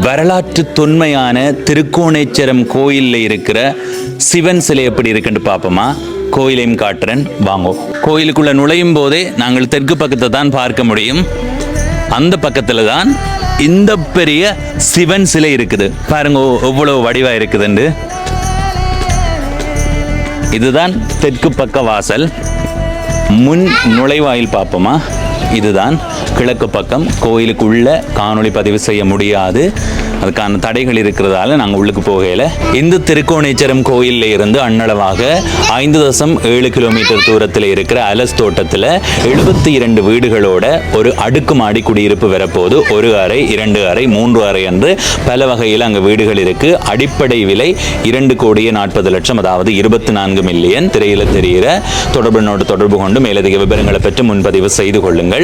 வரலாற்று தொன்மையான திருக்கோணேச்சரம் கோயிலில் இருக்கிற சிவன் சிலை எப்படி இருக்குன்னு பார்ப்போமா? கோயிலையும் காட்டுறேன் வாங்கோ. கோயிலுக்குள்ள நுழையும் போதே நாங்கள் தெற்கு பக்கத்தை தான் பார்க்க முடியும். அந்த பக்கத்துல தான் இந்த பெரிய சிவன் சிலை இருக்குது. பாருங்க எவ்வளவு வடிவா இருக்குதுண்டு. இதுதான் தெற்கு பக்க வாசல். முன் நுழைவாயில் பார்ப்போமா? இதுதான் கிழக்கு பக்கம். கோயிலுக்குள்ள காணொளி பதிவு செய்ய முடியாது, அதுக்கான தடைகள் இருக்கிறதால நாங்கள் உள்ளுக்கு போகையில். இந்த திருக்கோணேச்சரம் கோயிலில் இருந்து அண்ணளவாக 5.7 கிலோமீட்டர் தூரத்தில் இருக்கிற அலஸ் தோட்டத்தில் 72 வீடுகளோட ஒரு அடுக்குமாடி குடியிருப்பு வரப்போது. 1 அறை, 2 அறை, 3 அறை என்று பல வகையில் அங்கே வீடுகள் இருக்கு. அடிப்படை விலை 2,40,00,000, அதாவது 24 மில்லியன். திரையில தெரிகிற தொடர்பு கொண்டு மேலதிக விவரங்களை பெற்று முன்பதிவு செய்து கொள்ளுங்கள்.